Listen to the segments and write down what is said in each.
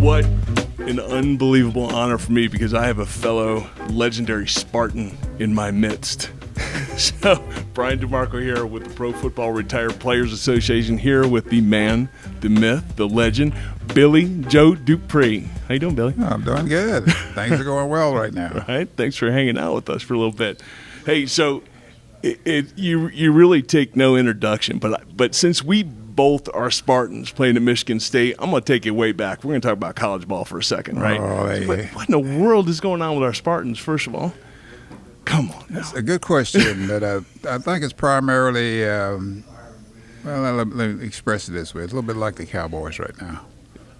What an unbelievable honor for me, because I have a fellow legendary Spartan in my midst. So, Brian DeMarco here with the Pro Football Retired Players Association, here with the man, the myth, the legend, Joe DuPree. How you doing, Billy? Oh, I'm doing good. Things are going well right now. Right. Thanks for hanging out with us for a little bit. Hey, so you really take no introduction, but since we both are Spartans playing at Michigan State, I'm going to take it way back. We're going to talk about college ball for a second, right? What in the world is going on with our Spartans, first of all? Come on now. That's a good question, but I think it's primarily, let me express it this way. It's a little bit like the Cowboys right now.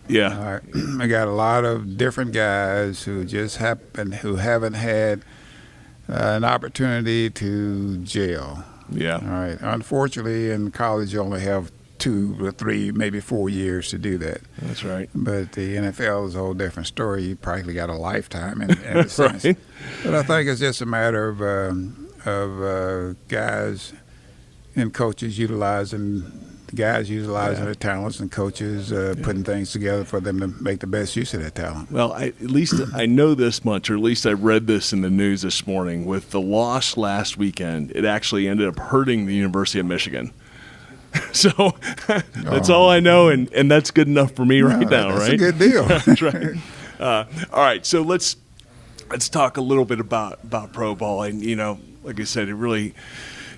Yeah. I got a lot of different guys who haven't had an opportunity to gel. Yeah. All right. Unfortunately, in college, you only have 2 or 3, maybe 4 years to do that. That's right. But the NFL is a whole different story. You practically got a lifetime in a sense. Right. But I think it's just a matter of guys and coaches utilizing their talents, and coaches putting things together for them to make the best use of their talent. Well, at least I know this much, or at least I read this in the news this morning. With the loss last weekend, it actually ended up hurting the University of Michigan. So that's all I know, and that's good enough for me right now, that's right? That's a good deal. That's right. All right, so let's talk a little bit about pro ball. And, like I said, it really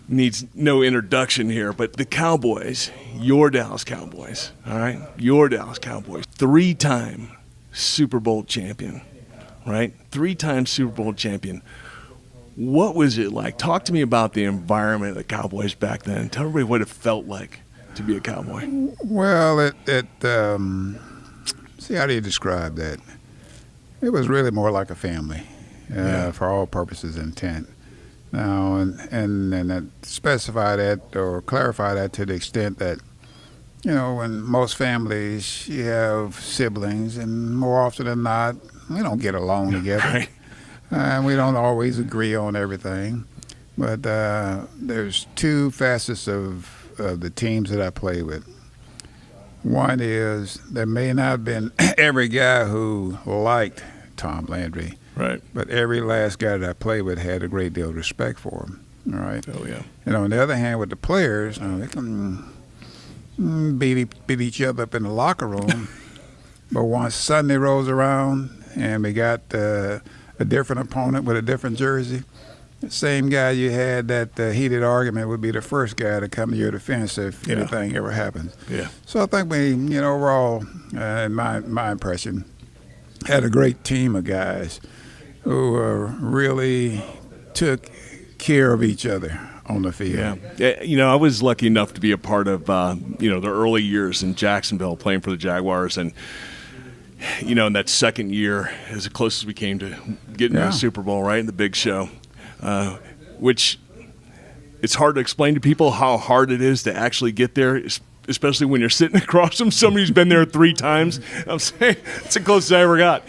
needs no introduction here, but the Cowboys, your Dallas Cowboys, all right? Your Dallas Cowboys, 3-time Super Bowl champion, right? 3-time Super Bowl champion. What was it like? Talk to me about the environment of the Cowboys back then. Tell everybody what it felt like to be a Cowboy. Well, see, how do you describe that? It was really more like a family, for all purposes and intent. Now, and specify that or clarify that to the extent that, in most families you have siblings, and more often than not, we don't get along together. Right. And we don't always agree on everything. But there's 2 facets of the teams that I play with. One is there may not have been every guy who liked Tom Landry. Right. But every last guy that I played with had a great deal of respect for him. All right. Oh, yeah. And on the other hand, with the players, they can beat each other up in the locker room. But once Sunday rolls around and we got a different opponent with a different jersey, the same guy you had that heated argument would be the first guy to come to your defense if anything ever happens. Yeah. So I think we, overall, in my impression, had a great team of guys who really took care of each other on the field. Yeah. I was lucky enough to be a part of, the early years in Jacksonville playing for the Jaguars. And, in that second year, as close as we came to getting to the Super Bowl, right, in the big show, which it's hard to explain to people how hard it is to actually get there, especially when you're sitting across from somebody who's been there 3 times. I'm saying it's the closest I ever got.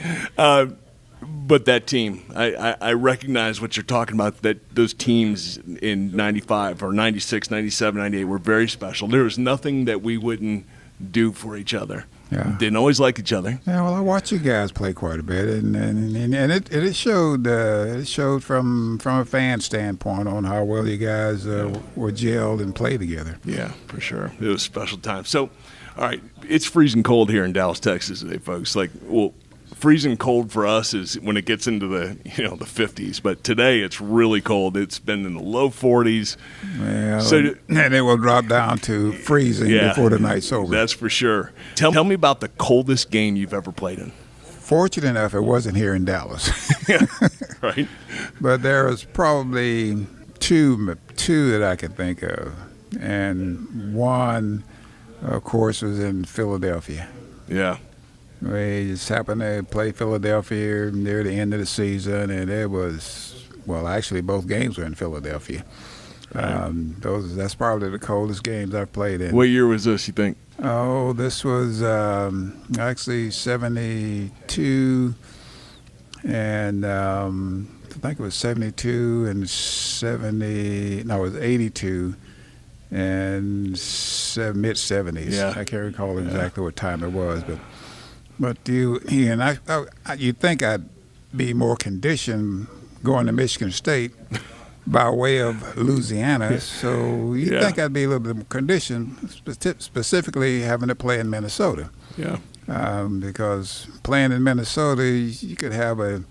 But that team, I recognize what you're talking about, that those teams in 95 or 96, 97, 98 were very special. There was nothing that we wouldn't do for each other. Yeah. Didn't always like each other. Yeah, well, I watched you guys play quite a bit, and it showed. It showed from a fan standpoint on how well you guys were gelled and played together. Yeah, for sure. It was a special time. So, all right, it's freezing cold here in Dallas, Texas today, folks. Freezing cold for us is when it gets into the the 50s, but today it's really cold. It's been in the low 40s. Well, and it will drop down to freezing before the night's over. That's for sure. Tell me about the coldest game you've ever played in. Fortunate enough, it wasn't here in Dallas. Yeah, right. But there was probably two that I can think of, and one, of course, was in Philadelphia. Yeah. We just happened to play Philadelphia near the end of the season, and it was, actually both games were in Philadelphia. Right. That's probably the coldest games I've played in. What year was this, you think? Oh, this was actually 72, and I think it was 72 and 70. No, it was 82 and mid-70s. Yeah. I can't recall exactly what time it was, but But you think I'd be more conditioned going to Michigan State by way of Louisiana, so you think I'd be a little bit more conditioned, specifically having to play in Minnesota. Yeah. Because playing in Minnesota, you could have a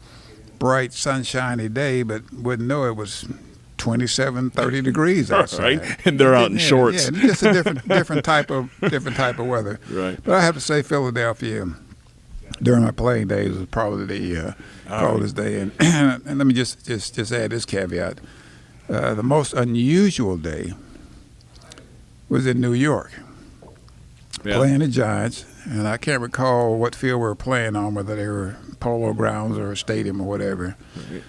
bright, sunshiny day, but wouldn't know it was 27, 30 degrees outside. Right, and they're out in shorts. Yeah, just a different type of weather. Right. But I have to say, Philadelphia during my playing days was probably the coldest day. And let me just add this caveat: the most unusual day was in New York, playing the Giants, and I can't recall what field we were playing on, whether they were Polo Grounds or a stadium or whatever. Right.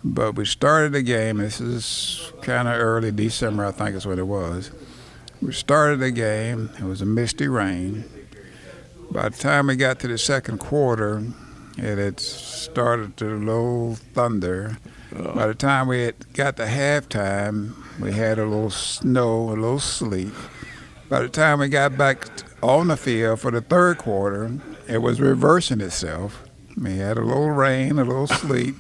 But we started the game. This is kind of early December, I think is what it was. We started the game. It was a misty rain. By the time we got to the second quarter, it had started to roll thunder. By the time we had got to halftime, we had a little snow, a little sleet. By the time we got back on the field for the third quarter, it was reversing itself. We had a little rain, a little sleet.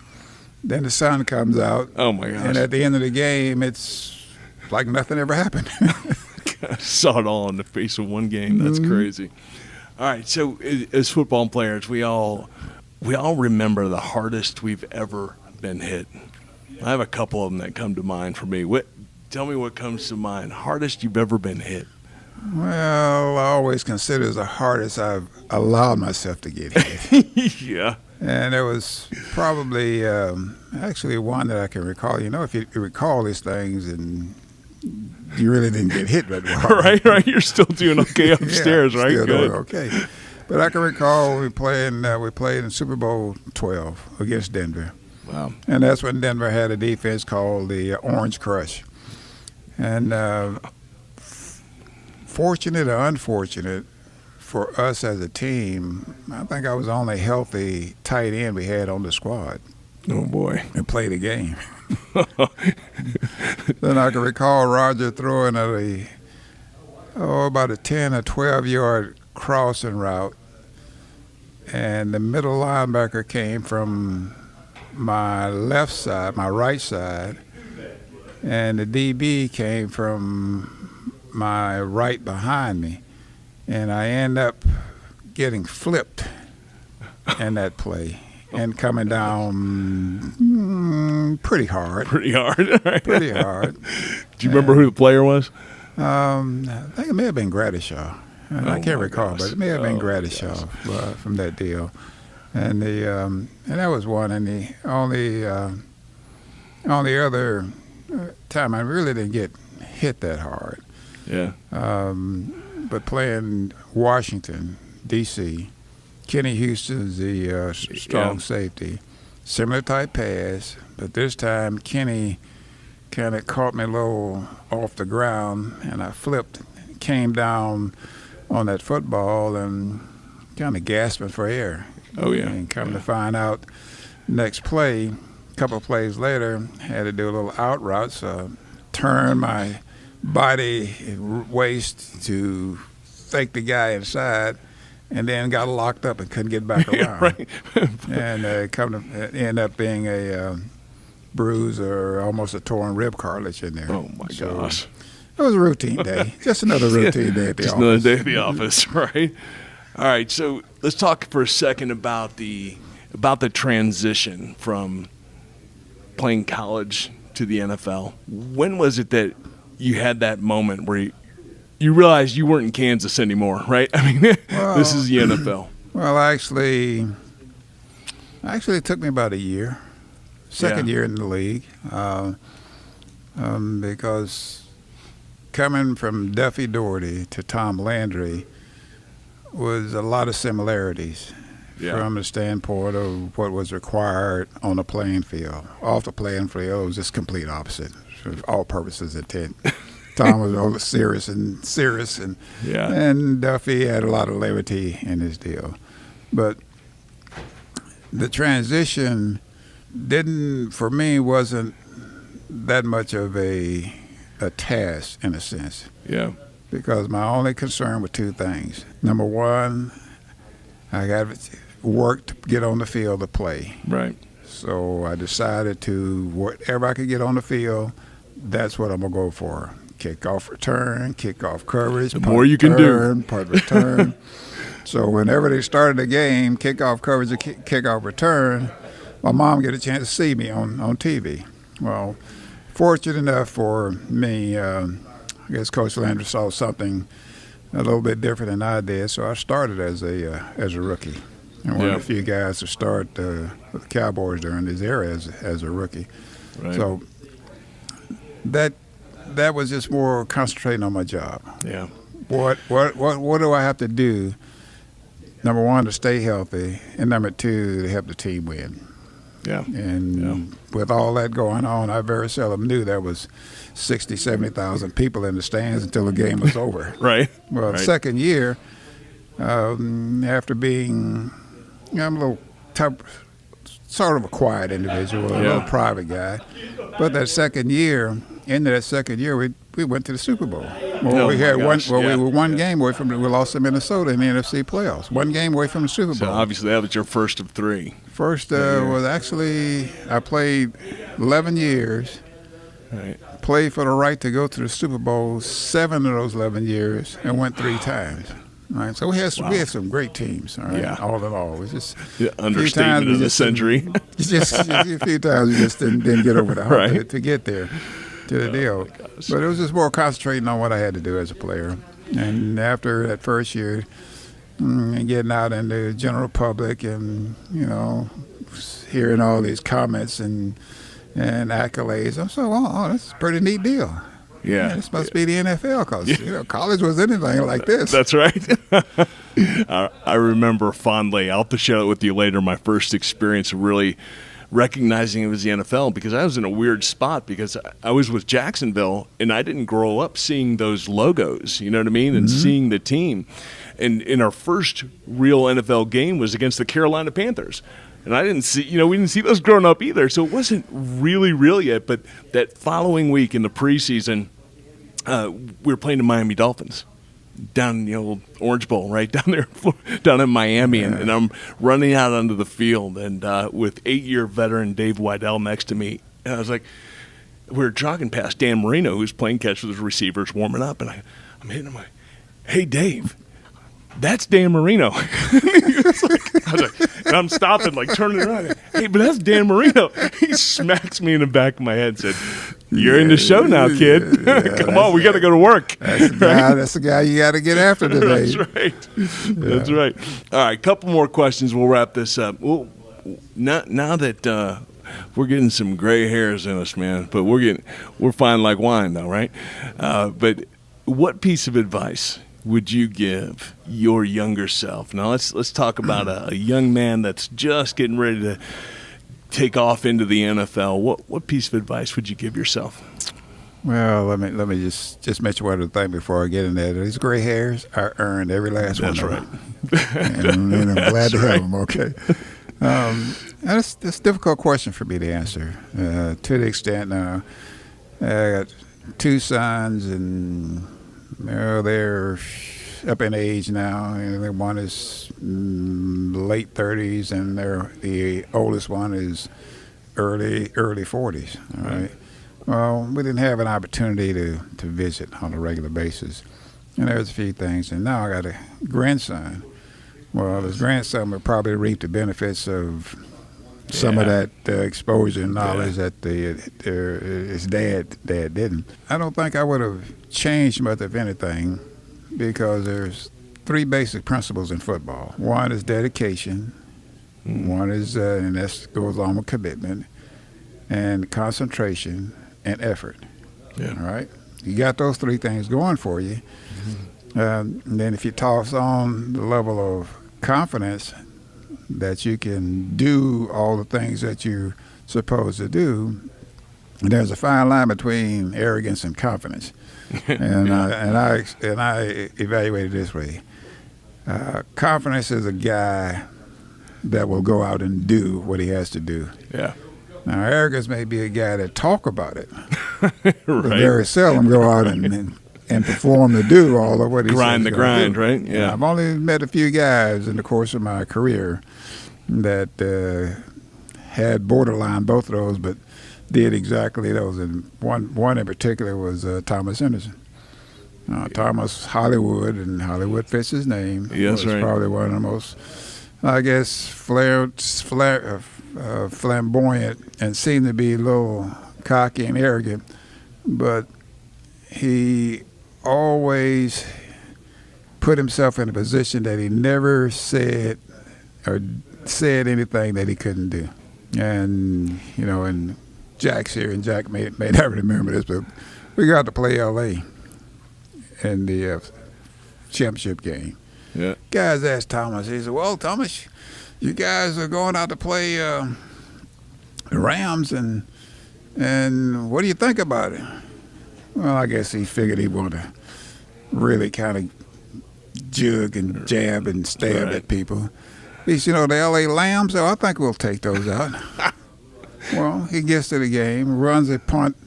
Then the sun comes out. Oh, my gosh. And at the end of the game, it's like nothing ever happened. I saw it all in the face of one game. That's crazy. All right, so as football players, we all remember the hardest we've ever been hit. I have a couple of them that come to mind for me. Tell me what comes to mind. Hardest you've ever been hit. Well, I always consider it the hardest I've allowed myself to get hit. Yeah. And there was probably actually one that I can recall. You know, if you recall these things and you really didn't get hit very well. Right. You're still doing okay upstairs, right? Still Good. doing okay. But I can recall we played in Super Bowl 12 against Denver. Wow. And that's when Denver had a defense called the Orange Crush. And fortunate or unfortunate for us as a team, I think I was the only healthy tight end we had on the squad. Oh, boy. And played the game. Then I can recall Roger throwing about a 10 or 12-yard crossing route, and the middle linebacker came from my left side, my right side, and the DB came from my right behind me, and I end up getting flipped in that play. And coming down pretty hard. Pretty hard. Pretty hard. Do you remember who the player was? I think it may have been Gradishaw. I can't recall, but it may have been Gradishaw from that deal. And that was one. And the only other time I really didn't get hit that hard. Yeah. But playing Washington, D.C., Kenny Houston's the strong safety. Similar type pass, but this time Kenny kind of caught me a little off the ground, and I flipped, came down on that football and kind of gasping for air. Oh, yeah. And come to find out, next play, a couple of plays later, had to do a little out route, so turn my body waist to fake the guy inside, and then got locked up and couldn't get back around. Right. And end up being a bruise or almost a torn rib cartilage in there. Oh, my gosh. It was a routine day. Just another routine day at the office. Just another day at the office, right? All right, so let's talk for a second about the transition from playing college to the NFL. When was it that you had that moment where you realized you weren't in Kansas anymore, right? I mean, this is the NFL. Well, actually, it took me about a year, second year in the league, because coming from Duffy Doherty to Tom Landry was a lot of similarities from the standpoint of what was required on the playing field. Off the playing field, it was just complete opposite, for all purposes intent. Tom was all serious, and Duffy had a lot of levity in his deal. But the transition wasn't that much of a task in a sense. Yeah. Because my only concern were two things. Number one, I got work to get on the field to play. Right. So I decided to, whatever I could get on the field, that's what I'm going to go for. Kickoff return, kickoff coverage. The more you can do. Punt return. So whenever they started the game, kickoff coverage or kickoff return, my mom get a chance to see me on TV. Well, fortunate enough for me, I guess Coach Landry saw something a little bit different than I did, so I started as a rookie. And one of the few guys to start with the Cowboys during this era as a rookie. Right. So that was just more concentrating on my job. Yeah. What do I have to do? Number one, to stay healthy, and number two, to help the team win. Yeah. And with all that going on, I very seldom knew there was 60, 70,000 people in the stands until the game was over. Right. Well, second year, after being, I'm a little sort of a quiet individual, a little private guy. But that second year, into that second year, we went to the Super Bowl. Well, we were one game away from we lost to Minnesota in the NFC playoffs. One game away from the Super Bowl. So obviously that was your first of three. First was actually, I played 11 years. Right. Played for the right to go to the Super Bowl 7 of those 11 years and went 3 times. All right, so we had some great teams. All right, all in all, it was just understatement of the century. Just a few times we just didn't get over the hump to get there to the deal. But it was just more concentrating on what I had to do as a player. And after that first year, and getting out in the general public and hearing all these comments and accolades, I'm so that's a pretty neat deal. Yeah, this must be the NFL because college was anything like this. That's right. I remember fondly. I'll have to share it with you later. My first experience of really recognizing it was the NFL, because I was in a weird spot because I was with Jacksonville and I didn't grow up seeing those logos. You know what I mean? And seeing the team. And in our first real NFL game was against the Carolina Panthers. And I didn't see, we didn't see those growing up either. So it wasn't really real yet. But that following week in the preseason, we were playing the Miami Dolphins down in the old Orange Bowl, right down there, down in Miami. And I'm running out onto the field and with 8-year veteran Dave Weidel next to me. And I was like, we were jogging past Dan Marino, who's playing catch with his receivers, warming up. And I'm hitting him like, hey, Dave. That's Dan Marino. And I'm stopping, turning around. Hey, but that's Dan Marino. He smacks me in the back of my head and said, you're in the show now, kid. Come on, we got to go to work. That's the guy you got to get after today. That's right. That's right. All right, a couple more questions. We'll wrap this up. Well, now that we're getting some gray hairs in us, man, but we're fine like wine, though, right? But what piece of advice would you give your younger self? Now let's talk about a young man that's just getting ready to take off into the NFL. What piece of advice would you give yourself? Well, let me just mention one other thing before I get in there. These gray hairs are earned, every last one of them. And I'm glad to have them. Okay. That's a difficult question for me to answer. To the extent now, I got 2 sons and they're up in age now, and one is late 30s, and the oldest one is early 40s. All right. Well, we didn't have an opportunity to visit on a regular basis, and there's a few things. And now I got a grandson. Well, his grandson would probably reap the benefits of some of that exposure and knowledge that his dad didn't. I don't think I would have changed much of anything, because there's 3 basic principles in football. One is dedication. One is, and that goes along with commitment, and concentration and effort. Yeah. All right? You got those 3 things going for you. And then if you toss on the level of confidence that you can do all the things that you're supposed to do, there's a fine line between arrogance and confidence. And I evaluate it this way: confidence is a guy that will go out and do what he has to do. Yeah. Now, arrogance may be a guy that talk about it, but very seldom go out and and perform to do all of what he grind says the grind, do. right? Yeah. I've only met a few guys in the course of my career that had borderline both of those, but did exactly those. And one in particular was Thomas Henderson. Thomas Hollywood, and Hollywood fits his name. Yes, was right. probably one of the most, I guess, flamboyant and seemed to be a little cocky and arrogant, but he always put himself in a position that he never said anything that he couldn't do. And, and Jack's here, and Jack may not remember this, but we got to play L.A. in the championship game. Yeah. Guys asked Thomas, he said, well, Thomas, you guys are going out to play the Rams, and what do you think about it? Well, I guess he figured he wanted to really kind of jug and jab and stab right. at people. He said, the L.A. Lambs, I think we'll take those out. Well, he gets to the game, runs a punt.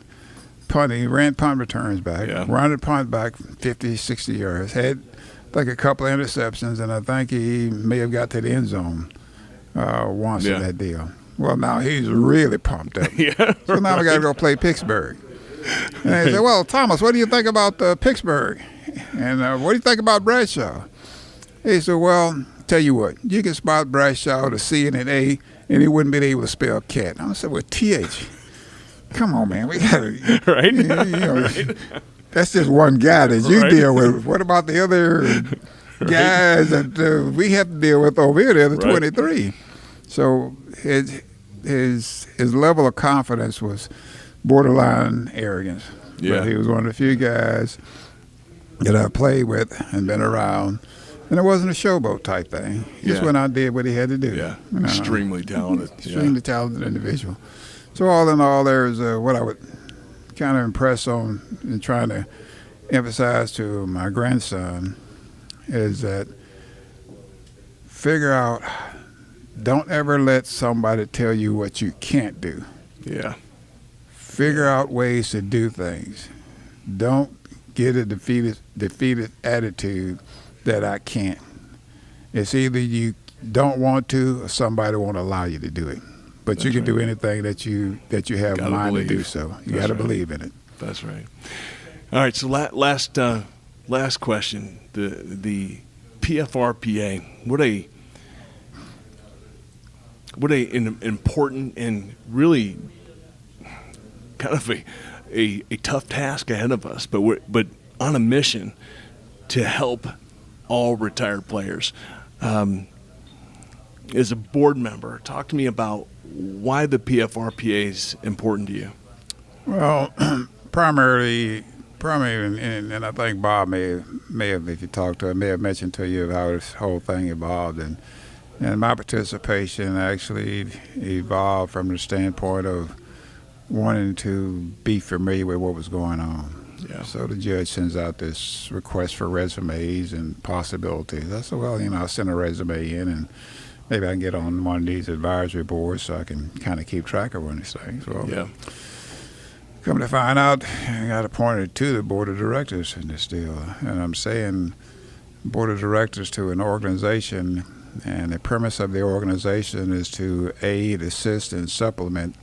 He ran punt returns back, run a punt back 50, 60 yards, had like a couple of interceptions, and I think he may have got to the end zone once in that deal. Well, now he's really pumped up. So now we got to go play Pittsburgh. And he said, well, Thomas, what do you think about Pittsburgh? And what do you think about Bradshaw? He said, well, tell you what, you can spot Bradshaw with a C and an A, and he wouldn't be able to spell cat. I said, well, T-H. Come on, man. We got to. Right? Right. That's just one guy that you deal with. What about the other guys that we have to deal with over here? The other 23. So his level of confidence was borderline arrogance. Yeah. But he was one of the few guys that I played with and been around. And it wasn't a showboat type thing. He just went out and did what he had to do. Yeah. Extremely talented. Extremely talented individual. So all in all, there's what I would kind of impress on and trying to emphasize to my grandson is that figure out, don't ever let somebody tell you what you can't do. Yeah. Figure out ways to do things. Don't get a defeated attitude that I can't. It's either you don't want to or somebody won't allow you to do it. But that's you can do anything that you have in mind to do so. You got to believe in it. That's right. All right. So last question. The PFRPA. What an important and really kind of a tough task ahead of us. But on a mission to help all retired players. As a board member, talk to me about why the PFRPA is important to you. Well, primarily, and I think Bob may have, if you talked to him, may have mentioned to you how this whole thing evolved, and my participation actually evolved from the standpoint of wanting to be familiar with what was going on. Yeah. So the judge sends out this request for resumes and possibilities. I said, well, I'll send a resume in and maybe I can get on one of these advisory boards so I can kind of keep track of one of these things. Well, come to find out, I got appointed to the board of directors in this deal. And I'm saying board of directors to an organization, and the premise of the organization is to aid, assist, and supplement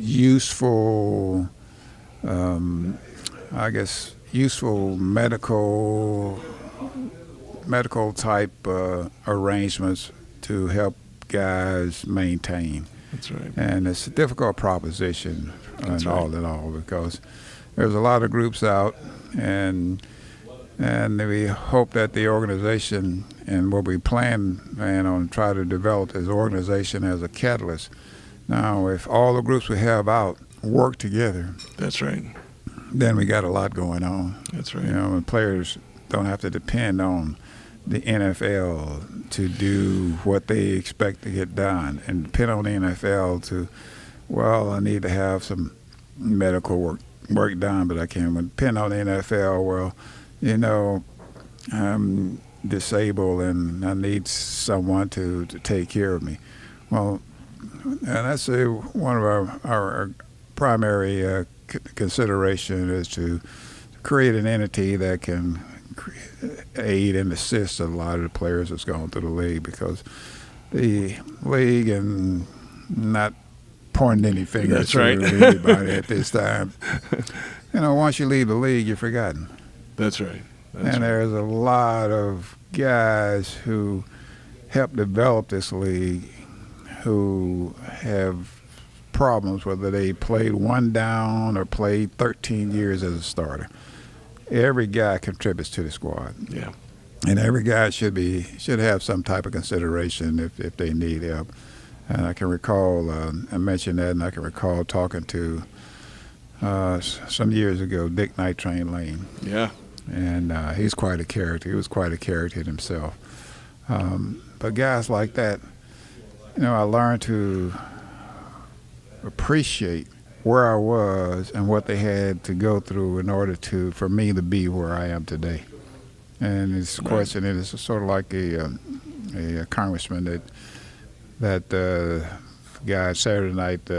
useful medical type arrangements to help guys maintain. That's right. And it's a difficult proposition all in all, because there's a lot of groups out, and we hope that the organization and what we plan on try to develop this organization as a catalyst. Now, if all the groups we have out work together, that's right, then we got a lot going on. That's right. And players don't have to depend on the NFL to do what they expect to get done, and depend on the NFL to, well, I need to have some medical work done, but I can't depend on the NFL. Well, I'm disabled and I need someone to take care of me. Well, and that's one of our primary consideration is to create an entity that can aid and assist a lot of the players that's gone through the league, because the league, and not pointing any fingers to anybody at this time, once you leave the league, you're forgotten. That's right. There's a lot of guys who helped develop this league who have problems, whether they played one down or played 13 years as a starter. Every guy contributes to the squad. Yeah. And every guy should have some type of consideration if they need help. And I can recall, I mentioned that, and I can recall talking to some years ago, Dick Night Train Lane. Yeah. And he's quite a character. He was quite a character himself. But guys like that, I learned to appreciate where I was and what they had to go through in order for me to be where I am today. And this question is sort of like a congressman that guy Saturday Night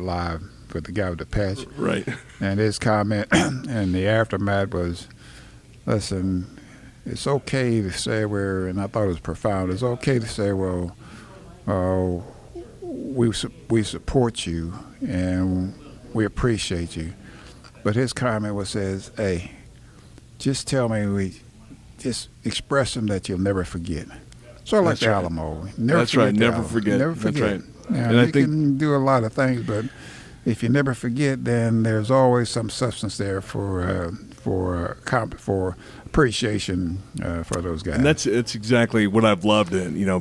Live, with the guy with the patch. Right. And his comment in the aftermath was, listen, it's okay to say and I thought it was profound, it's okay to say, well, we support you and we appreciate you. But his comment says, hey, just tell me, just express them that you'll never forget. Sort of like the Alamo. Never forget. Never forget. That's right. And you can do a lot of things, but if you never forget, then there's always some substance there for appreciation for those guys. And that's exactly what I've loved,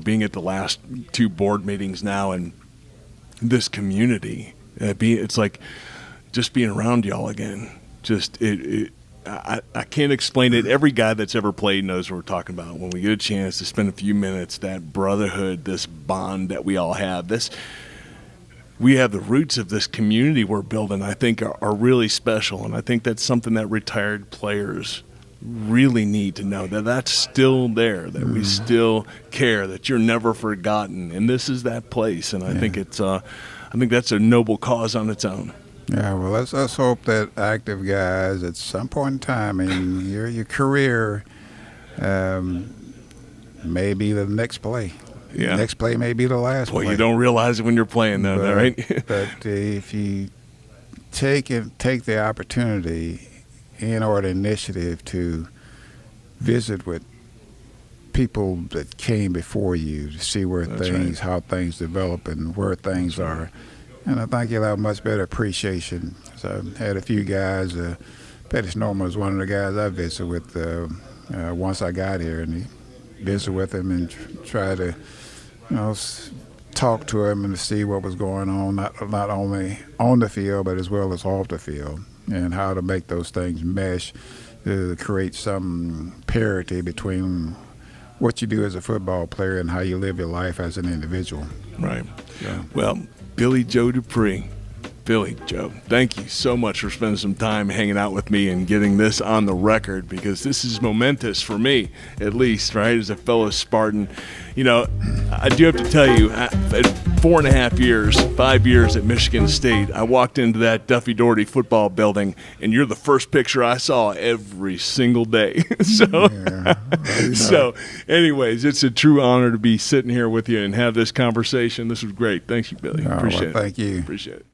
being at the last two board meetings now, and this community. It's like just being around y'all again. Just I can't explain it. Every guy that's ever played knows what we're talking about. When we get a chance to spend a few minutes, that brotherhood, this bond that we all have, we have the roots of this community we're building, I think, are really special. And I think that's something that retired players really need to know, that that's still there, that we still care, that you're never forgotten. And this is that place. And I think that's a noble cause on its own. Yeah, well, let's hope that active guys at some point in time in your career may be the next play. Yeah. Next play may be the last play. Well, you don't realize it when you're playing, though, right? But if you take the opportunity or the initiative to visit with people that came before you to see where how things develop and where things are. And I think you'll have much better appreciation. So I had a few guys. Pettis Norman was one of the guys I visited with once I got here, and he visited with him and try to, talk to him and to see what was going on, not only on the field but as well as off the field, and how to make those things mesh to create some parity between what you do as a football player and how you live your life as an individual. Right. Yeah. Well, Billy Joe DuPree. Billy Joe, thank you so much for spending some time hanging out with me and getting this on the record, because this is momentous for me, at least, right, as a fellow Spartan. I do have to tell you, at 5 years at Michigan State, I walked into that Duffy Daugherty football building, and you're the first picture I saw every single day. So anyways, it's a true honor to be sitting here with you and have this conversation. This was great. Thank you, Billy. Appreciate it. Thank you. Appreciate it.